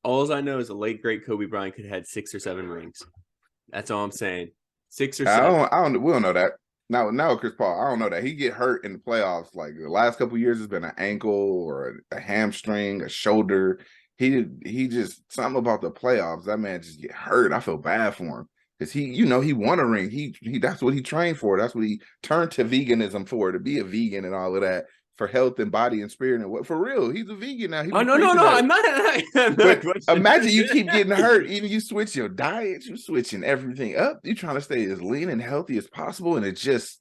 All I know is the late great Kobe Bryant could have had 6 or 7 rings. That's all I'm saying. 6 or I 7. don't, I don't, we don't know that. Now, Chris Paul, I don't know that he get hurt in the playoffs. Like the last couple years, it's been an ankle or a hamstring, a shoulder. He just something about the playoffs. That man just get hurt. I feel bad for him because he won a ring. He that's what he trained for. That's what he turned to veganism for, to be a vegan and all of that for health and body and spirit and what for real. He's a vegan now. He Oh be no, no, preaching no! that. I'm not But questioning. imagine you keep getting hurt, even you switch your diet, you switching everything up. You trying to stay as lean and healthy as possible, and it's just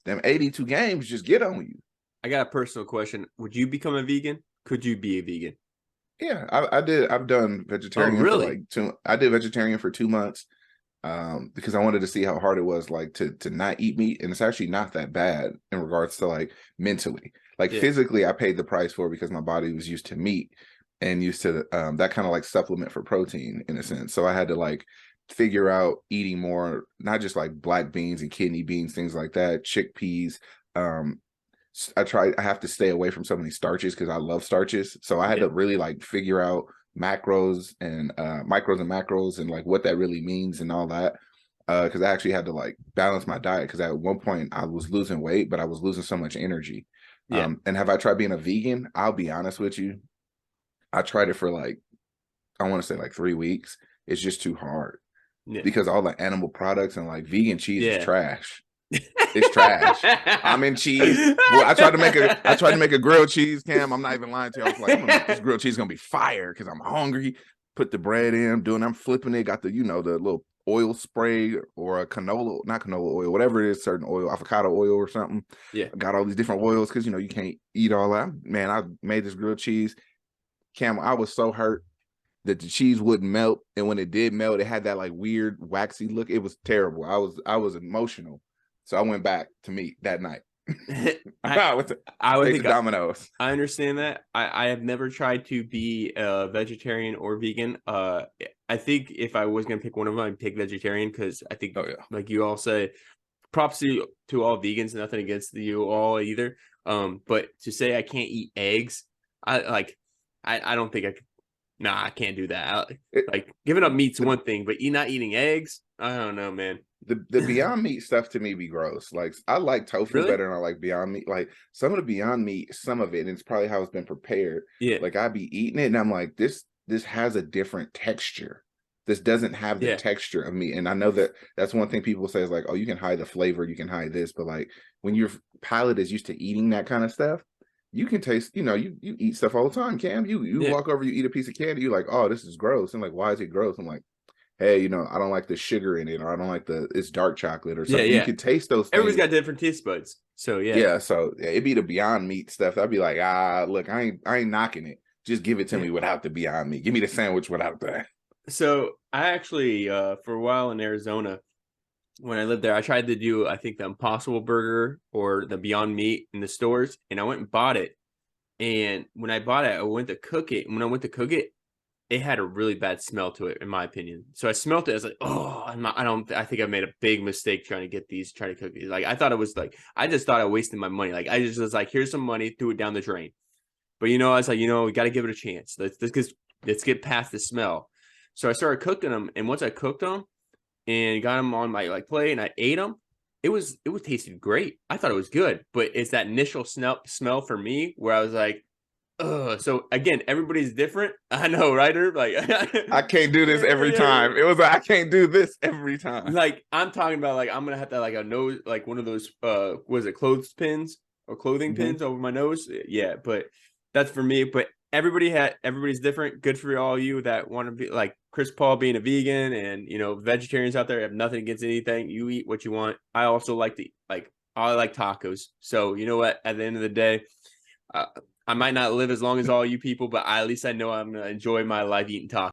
them 82 games just get on you. I got a personal question. Would you become a vegan? Could you be a vegan? Yeah, I did. I've done Oh, vegetarian for really? like two. I did vegetarian for 2 months because I wanted to see how hard it was, like to not eat meat, and it's actually not that bad in regards to like mentally. Like Yeah. physically, I paid the price for it because my body was used to meat and used to that kind of like supplement for protein in a sense. So I had to like figure out eating more, not just like black beans and kidney beans, things like that, chickpeas. Um, I have to stay away from so many starches because I love starches. So I had Yeah. to really like figure out macros and micros and macros and like what that really means and all that. Because I actually had to like balance my diet because at one point I was losing weight, but I was losing so much energy. Yeah. And have I tried being a vegan? I'll be honest with you. I tried it for like, I want to say like 3 weeks. It's just too hard Yeah. because all the animal products and like vegan cheese is Yeah. trash. It's trash. I'm in cheese. Well, I tried to make a grilled cheese, Cam. I'm not even lying to you. I was like, I'm gonna make this grilled cheese gonna be fire because I'm hungry. Put the bread in, I'm flipping it, got the the little oil spray or a canola, not canola oil, whatever it is, certain oil, avocado oil or something. Yeah. I got all these different oils because you can't eat all that. Man, I made this grilled cheese. Cam, I was so hurt that the cheese wouldn't melt. And when it did melt, it had that like weird waxy look. It was terrible. I was emotional. So I went back to meat that night. I I went to, I would straight to think Domino's. I understand that. I have never tried to be a vegetarian or vegan. I think if I was gonna pick one of them, I'd pick vegetarian because I think, Oh yeah. like you all say, props to all vegans. Nothing against you all either. But to say I can't eat eggs, I like, I don't think I could. Nah, I can't do that. It, Like giving up meat's the one thing, but you not eating eggs, I don't know, man. the Beyond Meat stuff to me be gross. Like I like tofu Really? better than I like Beyond Meat. Like some of the Beyond Meat, some of it, and it's probably how it's been prepared. Yeah, Like I be eating it and I'm like, this has a different texture. This doesn't have the yeah, texture of meat. And I know that that's one thing people say is like, oh, you can hide the flavor, you can hide this, but like when your palate is used to eating that kind of stuff, you can taste, you eat stuff all the time, Cam. You yeah, walk over, you eat a piece of candy, you're like, oh, this is gross. And like, why is it gross? I'm like, hey, I don't like the sugar in it, or I don't like it's dark chocolate or yeah, something. You yeah. can taste those Everybody's things. got different taste buds, so yeah, Yeah, so yeah, it'd be the Beyond Meat stuff. I'd be like, look, I ain't knocking it. Just give it to yeah. me without the Beyond Meat. Give me the sandwich without that. So I actually, for a while in Arizona, when I lived there, I tried to do, I think, the Impossible Burger or the Beyond Meat in the stores, and I went and bought it. And when I bought it, I went to cook it. And when I went to cook it, it had a really bad smell to it, in my opinion. So I smelled it. I was like, oh, I think I made a big mistake trying to cook these. Like, I thought it was like, I just thought I wasted my money. Like, I just was like, here's some money, threw it down the drain. But, I was like, we got to give it a chance. Let's get past the smell. So I started cooking them. And once I cooked them and got them on my plate and I ate them, it was tasted great. I thought it was good. But it's that initial smell for me where I was like, ugh. So again, everybody's different. I know, right? Herb? Like, I can't do this every time. It was like, I can't do this every time. like I'm talking about, like I'm gonna have to like a nose, like one of those was it clothespins or clothing Mm-hmm. pins over my nose? Yeah, but that's for me. But everybody's different. Good for all you that want to be like Chris Paul being a vegan, and vegetarians out there have nothing against anything. You eat what you want. I also like to I like tacos. So you know what? At the end of the day, uh, I might not live as long as all you people, but at least I know I'm gonna enjoy my life eating tacos.